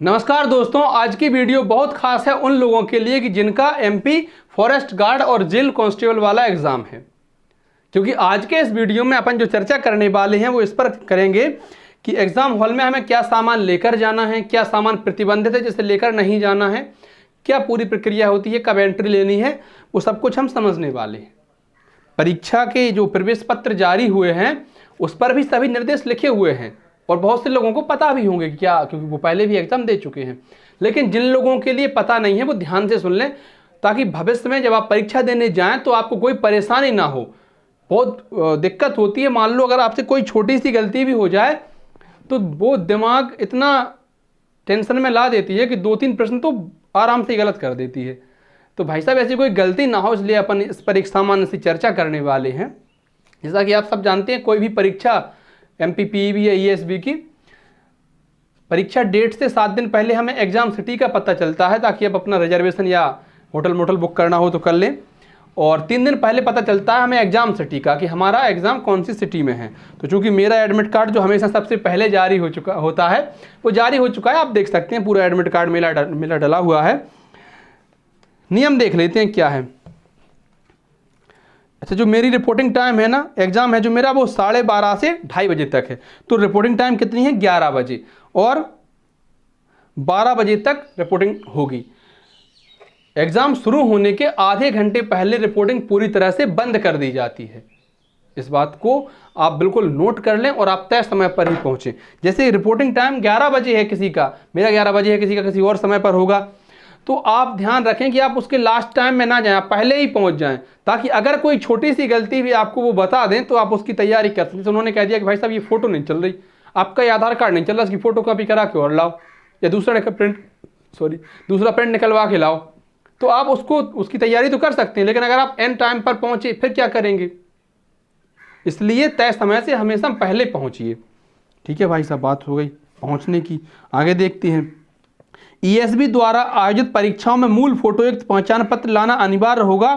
नमस्कार दोस्तों, आज की वीडियो बहुत खास है उन लोगों के लिए कि जिनका एमपी फॉरेस्ट गार्ड और जेल कांस्टेबल वाला एग्ज़ाम है। क्योंकि आज के इस वीडियो में अपन जो चर्चा करने वाले हैं वो इस पर करेंगे कि एग्ज़ाम हॉल में हमें क्या सामान लेकर जाना है, क्या सामान प्रतिबंधित है जिसे लेकर नहीं जाना है, क्या पूरी प्रक्रिया होती है, कब एंट्री लेनी है, वो सब कुछ हम समझने वाले हैं। परीक्षा के जो प्रवेश पत्र जारी हुए हैं उस पर भी सभी निर्देश लिखे हुए हैं और बहुत से लोगों को पता भी होंगे कि क्या, क्योंकि वो पहले भी एग्ज़ाम दे चुके हैं। लेकिन जिन लोगों के लिए पता नहीं है वो ध्यान से सुन लें, ताकि भविष्य में जब आप परीक्षा देने जाएं तो आपको कोई परेशानी ना हो। बहुत दिक्कत होती है, मान लो अगर आपसे कोई छोटी सी गलती भी हो जाए तो वो दिमाग इतना टेंशन में ला देती है कि 2-3 प्रश्न तो आराम से गलत कर देती है। तो भाई साहब ऐसी कोई गलती ना हो, इसलिए अपन इस पर एक सामान्य सी चर्चा करने वाले हैं। जैसा कि आप सब जानते हैं, कोई भी परीक्षा एमपीपीईबी या ईएसबी की परीक्षा डेट से 7 दिन पहले हमें एग्ज़ाम सिटी का पता चलता है, ताकि आप अपना रिजर्वेशन या होटल मोटल बुक करना हो तो कर लें। और 3 दिन पहले पता चलता है हमें एग्ज़ाम सिटी का कि हमारा एग्ज़ाम कौन सी सिटी में है। तो चूंकि मेरा एडमिट कार्ड जो हमेशा सबसे पहले जारी होता है वो जारी हो चुका है। आप देख सकते हैं पूरा एडमिट कार्ड मेरा डला हुआ है। नियम देख लेते हैं क्या है। अच्छा, जो मेरी रिपोर्टिंग टाइम है ना, एग्ज़ाम है जो मेरा वो 12:30 से 2:30 बजे तक है। तो रिपोर्टिंग टाइम कितनी है? 11 बजे, और 12 बजे तक रिपोर्टिंग होगी। एग्ज़ाम शुरू होने के आधे घंटे पहले रिपोर्टिंग पूरी तरह से बंद कर दी जाती है। इस बात को आप बिल्कुल नोट कर लें और आप तय समय पर ही पहुँचें। जैसे रिपोर्टिंग टाइम 11 बजे है किसी का, मेरा 11 बजे है, किसी का किसी और समय पर होगा, तो आप ध्यान रखें कि आप उसके लास्ट टाइम में ना जाएं, आप पहले ही पहुंच जाएं, ताकि अगर कोई छोटी सी गलती भी आपको वो बता दें तो आप उसकी तैयारी कर सकें। तो उन्होंने कह दिया कि भाई साहब ये फ़ोटो नहीं चल रही, आपका ये आधार कार्ड नहीं चल रहा, इसकी फ़ोटो कॉपी करा के और लाओ, या दूसरा प्रिंट निकलवा के लाओ, तो आप उसकी तैयारी तो कर सकते हैं। लेकिन अगर आप एन टाइम पर पहुँचे फिर क्या करेंगे? इसलिए तय समय से हमेशा पहले पहुँचिए। ठीक है भाई साहब, बात हो गई पहुँचने की। आगे देखते हैं। ईएसबी द्वारा आयोजित परीक्षाओं में मूल फोटोयुक्त पहचान पत्र लाना अनिवार्य होगा।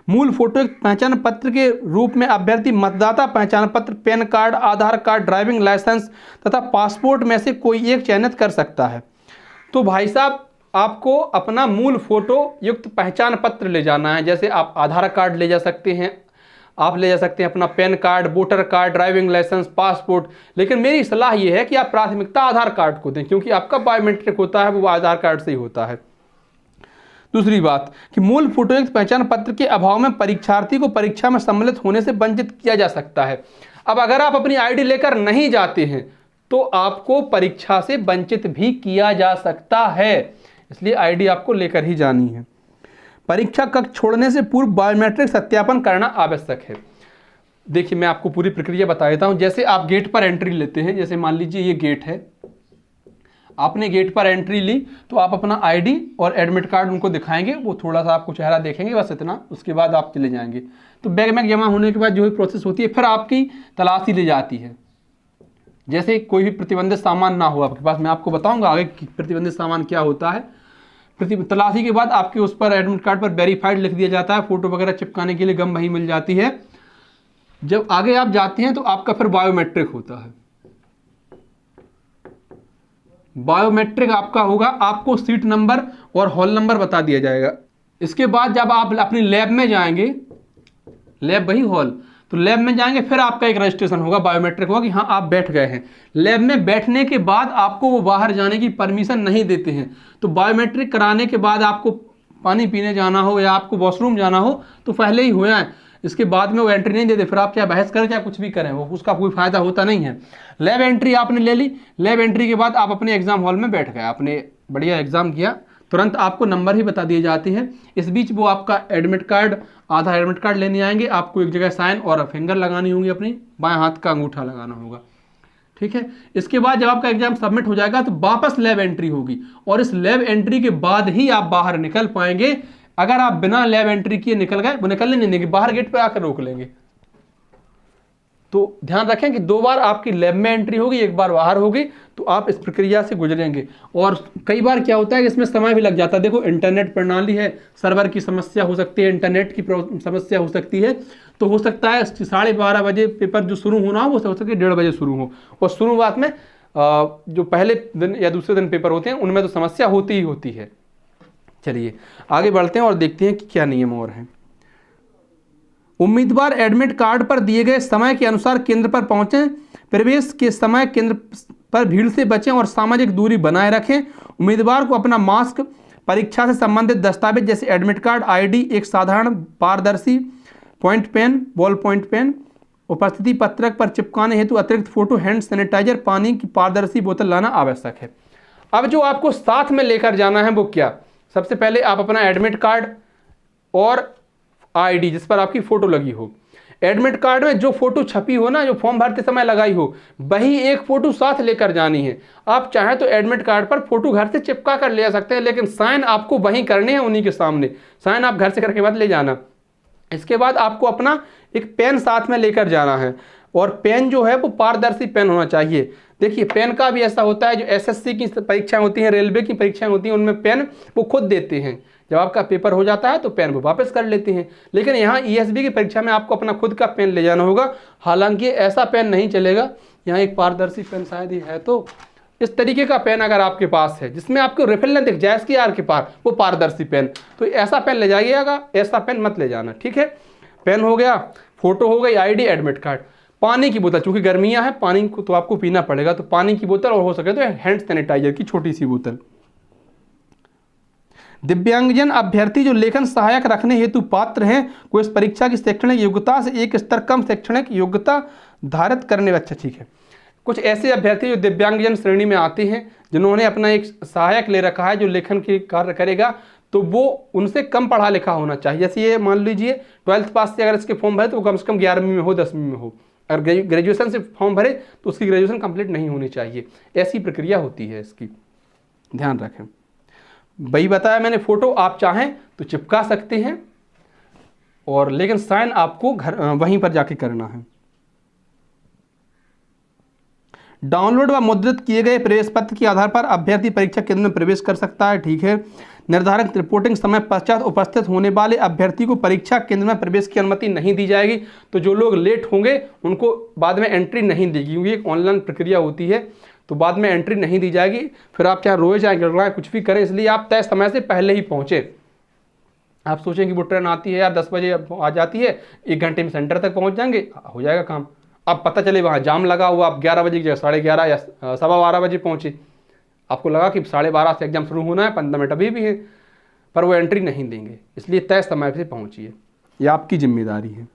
मूल फोटोयुक्त पहचान पत्र के रूप में अभ्यर्थी मतदाता पहचान पत्र, पैन कार्ड, आधार कार्ड, ड्राइविंग लाइसेंस तथा पासपोर्ट में से कोई एक चयनित कर सकता है। तो भाई साहब आपको अपना मूल फोटो युक्त पहचान पत्र ले जाना है। जैसे आप आधार कार्ड ले जा सकते हैं, आप ले जा सकते हैं अपना PAN card, voter card, driving licence, passport. लेकिन मेरी सलाह ये है कि आप प्राथमिकता आधार कार्ड को दें, क्योंकि आपका बायोमेट्रिक होता है वो आधार कार्ड से ही होता है। दूसरी बात कि मूल फोटोयुक्त पहचान पत्र के अभाव में परीक्षार्थी को परीक्षा में सम्मिलित होने से वंचित किया जा सकता है। अब अगर आप अपनी आईडी लेकर नहीं जाते हैं तो आपको परीक्षा से वंचित भी किया जा सकता है, इसलिए आईडी आपको लेकर ही जानी है। परीक्षा कक्ष छोड़ने से पूर्व बायोमेट्रिक सत्यापन करना आवश्यक है। देखिए मैं आपको पूरी प्रक्रिया बता देता हूं। जैसे आप गेट पर एंट्री लेते हैं, जैसे मान लीजिए ये गेट है, आपने गेट पर एंट्री ली तो आप अपना आईडी और एडमिट कार्ड उनको दिखाएंगे, वो थोड़ा सा आपको चेहरा देखेंगे, बस इतना। उसके बाद आप चले जाएंगे। तो बैग में जमा होने के बाद जो भी प्रोसेस होती है फिर आपकी तलाशी ली जाती है। जैसे कोई भी प्रतिबंधित सामान ना हो आपके पास, मैं आपको बताऊंगा आगे कि प्रतिबंधित सामान क्या होता है। तलाशी के बाद आपके उस पर एडमिट कार्ड पर वेरीफाइड लिख दिया जाता है। फोटो वगैरह चिपकाने के लिए गम वही मिल जाती है। जब आगे आप जाते हैं तो आपका फिर बायोमेट्रिक होता है। बायोमेट्रिक आपका होगा, आपको सीट नंबर और हॉल नंबर बता दिया जाएगा। इसके बाद जब आप अपनी लैब में जाएंगे, लैब वही हॉल, तो लैब में जाएंगे फिर आपका एक रजिस्ट्रेशन होगा, बायोमेट्रिक होगा कि हाँ आप बैठ गए हैं। लैब में बैठने के बाद आपको वो बाहर जाने की परमिशन नहीं देते हैं। तो बायोमेट्रिक कराने के बाद आपको पानी पीने जाना हो या आपको वॉशरूम जाना हो तो पहले ही हो जाए, इसके बाद में वो एंट्री नहीं देते। फिर आप क्या बहस करें, क्या कुछ भी करें, वो उसका कोई फायदा होता नहीं है। लैब एंट्री आपने ले ली, लैब एंट्री के बाद आप अपने एग्जाम हॉल में बैठ गए, आपने बढ़िया एग्जाम किया, तुरंत आपको नंबर ही बता दिए जाते हैं। इस बीच वो आपका एडमिट कार्ड, आधा एडमिट कार्ड लेने आएंगे, आपको एक जगह साइन और फिंगर लगानी होंगी, अपनी बाएं हाथ का अंगूठा लगाना होगा। ठीक है, इसके बाद जब आपका एग्जाम सबमिट हो जाएगा तो वापस लैब एंट्री होगी, और इस लैब एंट्री के बाद ही आप बाहर निकल पाएंगे। अगर आप बिना लैब एंट्री किए निकल गए, वो निकलने नहीं देंगे, बाहर गेट पे आकर रोक लेंगे। तो ध्यान रखें कि 2 बार आपकी लैब में एंट्री होगी, 1 बार बाहर होगी, तो आप इस प्रक्रिया से गुजरेंगे। और कई बार क्या होता है कि इसमें समय भी लग जाता है। देखो इंटरनेट प्रणाली है, सर्वर की समस्या हो सकती है, इंटरनेट की समस्या हो सकती है। तो हो सकता है 12:30 बजे पेपर जो शुरू होना हो वो हो सके 1:30 बजे शुरू हो, और शुरुआत में जो पहले दिन या दूसरे दिन पेपर होते हैं उनमें तो समस्या होती ही होती है। चलिए आगे बढ़ते हैं और देखते हैं कि क्या नियम और हैं। उम्मीदवार एडमिट कार्ड पर दिए गए समय के अनुसार केंद्र पर पहुंचें। प्रवेश के समय केंद्र पर भीड़ से बचें और सामाजिक दूरी बनाए रखें। उम्मीदवार को अपना मास्क, परीक्षा से संबंधित दस्तावेज जैसे एडमिट कार्ड, आईडी, एक साधारण पारदर्शी point pen, ball point pen, उपस्थिति पत्रक पर चिपकाने हेतु अतिरिक्त फोटो, हैंड सैनिटाइजर, पानी की पारदर्शी बोतल लाना आवश्यक है। अब जो आपको साथ में लेकर जाना है वो क्या, सबसे पहले आप अपना एडमिट कार्ड और आईडी जिस पर आपकी फोटो लगी हो। एडमिट कार्ड में जो फोटो छपी हो ना, जो फॉर्म भरते समय लगाई हो, वही एक फोटो साथ लेकर जानी है। आप चाहें तो एडमिट कार्ड पर फोटो घर से चिपका कर ले जा सकते हैं, लेकिन साइन आपको वहीं करने हैं उन्हीं के सामने। साइन आप घर से करके मत ले जाना। इसके बाद आपको अपना एक पेन साथ में लेकर जाना है, और पेन जो है वो पारदर्शी पेन होना चाहिए। देखिए पेन का भी ऐसा होता है, जो एसएससी की परीक्षाएं होती हैं, रेलवे की परीक्षाएं होती हैं, उनमें पेन वो खुद देते हैं। जब आपका पेपर हो जाता है तो पेन वो वापस कर लेते हैं, लेकिन यहाँ ईएसबी की परीक्षा में आपको अपना खुद का पेन ले जाना होगा। हालांकि ऐसा पेन नहीं चलेगा, यहाँ एक पारदर्शी पेन शायद ही है, तो इस तरीके का पेन अगर आपके पास है जिसमें आपको रिफिल न दिख जाए इसकी आर के पार, वो पारदर्शी पेन, तो ऐसा पेन ले जाइएगा, ऐसा पेन मत ले जाना। ठीक है, पेन हो गया, फोटो हो गई, आईडी, एडमिट कार्ड। पानी की बोतल, चूंकि गर्मियां हैं पानी को तो आपको पीना पड़ेगा, तो पानी की बोतल, और हो सके तो हैंड सैनिटाइजर की छोटी सी बोतल। दिव्यांगजन अभ्यर्थी जो लेखन सहायक रखने हेतु पात्र हैं को इस परीक्षा की शैक्षणिक योग्यता से एक स्तर कम शैक्षणिक योग्यता धारित करने। अच्छा ठीक है, कुछ ऐसे अभ्यर्थी जो दिव्यांगजन श्रेणी में आते हैं, जिन्होंने अपना एक सहायक ले रखा है जो लेखन के कार्य करेगा, तो वो उनसे कम पढ़ा लिखा होना चाहिए। जैसे ये मान लीजिए 12th पास से अगर इसके फॉर्म भरे तो वो कम से कम 11वीं में हो, 10वीं में हो। अगर ग्रेजुएशन से फॉर्म भरे तो उसकी ग्रेजुएशन कंप्लीट नहीं होनी चाहिए। ऐसी प्रक्रिया होती है इसकी, ध्यान रखें। वही बताया मैंने, फोटो आप चाहें तो चिपका सकते हैं, और लेकिन साइन आपको घर वहीं पर जाके करना है। डाउनलोड व मुद्रित किए गए प्रवेश पत्र के आधार पर अभ्यर्थी परीक्षा केंद्र में प्रवेश कर सकता है। ठीक है, निर्धारित रिपोर्टिंग समय पश्चात उपस्थित होने वाले अभ्यर्थी को परीक्षा केंद्र में प्रवेश की अनुमति नहीं दी जाएगी। तो जो लोग लेट होंगे उनको बाद में एंट्री नहीं देगी, क्योंकि एक ऑनलाइन प्रक्रिया होती है, तो बाद में एंट्री नहीं दी जाएगी। फिर आप चाहे रोए चाहे गिड़गिड़ाएं कुछ भी करें, इसलिए आप तय समय से पहले ही पहुंचे। आप सोचें कि वो ट्रेन आती है यार 10 बजे आ जाती है, 1 घंटे में सेंटर तक पहुंच जाएंगे, हो जाएगा काम। अब पता चले वहाँ जाम लगा हुआ, आप 11 बजे की जगह 11:30 या 12:15 बजे पहुँचे, आपको लगा कि 12:30 से एग्जाम शुरू होना है, 15 मिनट अभी भी है, पर वो एंट्री नहीं देंगे। इसलिए तय समय से पहुँचिए, ये आपकी जिम्मेदारी है।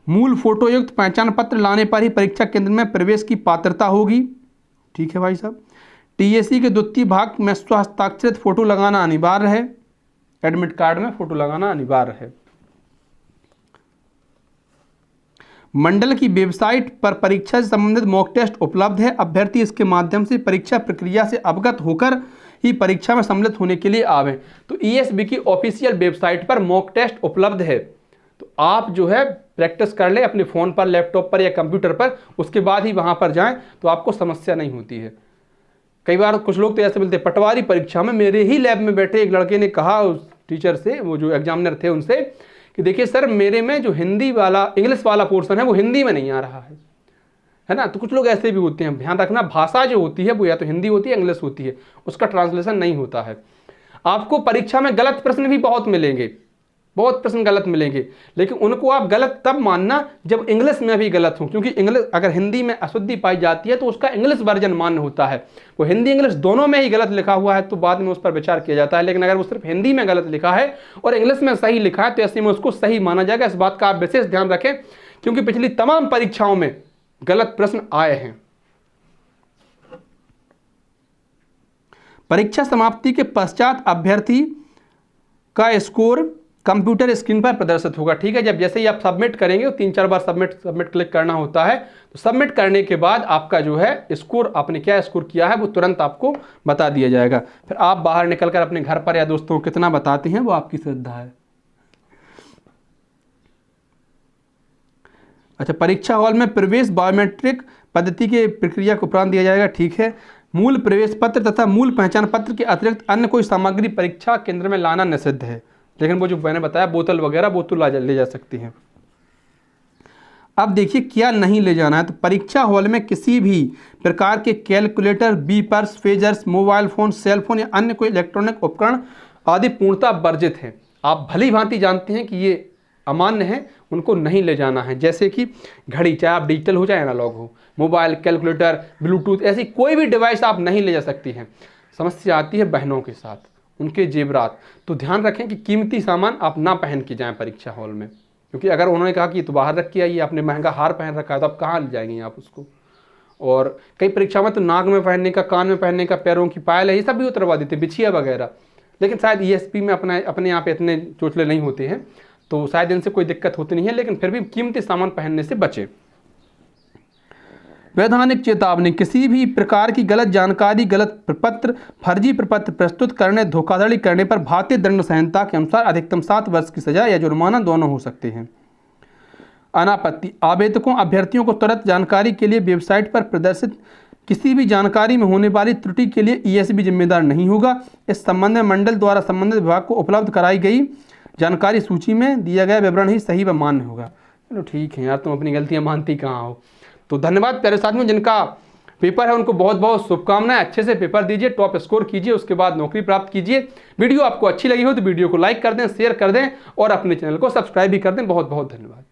मूल फोटो युक्त पहचान पत्र लाने पर ही परीक्षा केंद्र में प्रवेश की पात्रता होगी। ठीक है भाई साहब। टीएसी के द्वितीय भाग में स्वहस्ताक्षरित फोटो लगाना अनिवार्य है। एडमिट कार्ड में फोटो लगाना अनिवार्य है। मंडल की वेबसाइट पर परीक्षा से संबंधित मॉक टेस्ट उपलब्ध है। अभ्यर्थी इसके माध्यम से परीक्षा प्रक्रिया से अवगत होकर ही परीक्षा में सम्मिलित होने के लिए आवें। तो ईएसबी की ऑफिशियल वेबसाइट पर मॉक टेस्ट उपलब्ध है, तो आप जो है प्रैक्टिस कर ले अपने फ़ोन पर, लैपटॉप पर या कंप्यूटर पर, उसके बाद ही वहाँ पर जाएं तो आपको समस्या नहीं होती है। कई बार कुछ लोग तो ऐसे मिलते हैं, पटवारी परीक्षा में मेरे ही लैब में बैठे एक लड़के ने कहा उस टीचर से, वो जो एग्जामिनर थे उनसे, कि देखिए सर मेरे में जो हिंदी वाला इंग्लिश वाला पोर्शन है वो हिंदी में नहीं आ रहा है ना। तो कुछ लोग ऐसे भी होते हैं, ध्यान रखना भाषा जो होती है वो या तो हिंदी होती है इंग्लिश होती है, उसका ट्रांसलेशन नहीं होता है। आपको परीक्षा में गलत प्रश्न भी बहुत मिलेंगे, बहुत प्रश्न गलत मिलेंगे, लेकिन उनको आप गलत तब मानना जब इंग्लिश में भी गलत हो, क्योंकि इंग्लिश अगर हिंदी में अशुद्धि पाई जाती है तो उसका इंग्लिश वर्जन मान्य होता है। वो हिंदी इंग्लिश दोनों में ही गलत लिखा हुआ है तो बाद में उस पर विचार किया जाता है, लेकिन अगर वो सिर्फ हिंदी में गलत लिखा है और इंग्लिश में सही लिखा है तो ऐसे में उसको सही माना जाएगा। इस बात का आप विशेष ध्यान रखें, क्योंकि पिछली तमाम परीक्षाओं में गलत प्रश्न आए हैं। परीक्षा समाप्ति के पश्चात अभ्यर्थी का स्कोर कंप्यूटर स्क्रीन पर प्रदर्शित होगा। ठीक है, जब जैसे ही आप सबमिट करेंगे, 3-4 बार सबमिट क्लिक करना होता है, तो सबमिट करने के बाद आपका जो है स्कोर, आपने क्या स्कोर किया है वो तुरंत आपको बता दिया जाएगा। फिर आप बाहर निकलकर अपने घर पर या दोस्तों को कितना बताते हैं वो आपकी श्रद्धा है। अच्छा, परीक्षा हॉल में प्रवेश बायोमेट्रिक पद्धति के प्रक्रिया को उपरांत दिया जाएगा। ठीक है, मूल प्रवेश पत्र तथा मूल पहचान पत्र के अतिरिक्त अन्य कोई सामग्री परीक्षा केंद्र में लाना निषिद्ध है, लेकिन वो जो मैंने बताया बोतल वगैरह वो तो ले जा सकती हैं। अब देखिए क्या नहीं ले जाना है। तो परीक्षा हॉल में किसी भी प्रकार के calculator, beepers, pagers, mobile phone, cell phone या अन्य कोई इलेक्ट्रॉनिक उपकरण आदि पूर्णतः वर्जित हैं। आप भली भांति जानते हैं कि ये अमान्य है, उनको नहीं ले जाना है। जैसे कि घड़ी, चाहे आप डिजिटल हो चाहे एनालॉग हो, मोबाइल, कैलकुलेटर, ब्लूटूथ, ऐसी कोई भी डिवाइस आप नहीं ले जा सकती हैं। समस्या आती है बहनों के साथ, उनके जेवरात। तो ध्यान रखें कि कीमती सामान आप ना पहन के जाएं परीक्षा हॉल में, क्योंकि अगर उन्होंने कहा कि ये तो बाहर रख के आइए, आपने महंगा हार पहन रखा है, तो आप कहाँ ले जाएंगे आप उसको। और कई परीक्षा में तो नाक में पहनने का, कान में पहनने का, पैरों की पायल है, ये सब भी उतरवा देते, बिछिया वगैरह। लेकिन शायद ईएसपी में अपने यहाँ पे इतने चोचले नहीं होते हैं, तो शायद इनसे कोई दिक्कत होती नहीं है, लेकिन फिर भी कीमती सामान पहनने से बचें। वैधानिक चेतावनी, किसी भी प्रकार की गलत जानकारी, गलत प्रपत्र, फर्जी प्रपत्र प्रस्तुत करने, धोखाधड़ी करने पर भारतीय दंड संहिता के अनुसार अधिकतम 7 वर्ष की सजा या जुर्माना दोनों हो सकते हैं। अनापत्ति, आवेदकों अभ्यर्थियों को तुरंत जानकारी के लिए वेबसाइट पर प्रदर्शित किसी भी जानकारी में होने वाली त्रुटि के लिए ईएसबी जिम्मेदार नहीं होगा। इस संबंध में मंडल द्वारा संबंधित विभाग को उपलब्ध कराई गई जानकारी सूची में दिया गया विवरण ही सही व मान्य होगा। चलो ठीक है यार, तुम अपनी गलतियां मानती कहाँ हो। तो धन्यवाद प्यारे साथियों, जिनका पेपर है उनको बहुत बहुत शुभकामनाएं। अच्छे से पेपर दीजिए, टॉप स्कोर कीजिए, उसके बाद नौकरी प्राप्त कीजिए। वीडियो आपको अच्छी लगी हो तो वीडियो को लाइक कर दें, शेयर कर दें और अपने चैनल को सब्सक्राइब भी कर दें। बहुत बहुत धन्यवाद।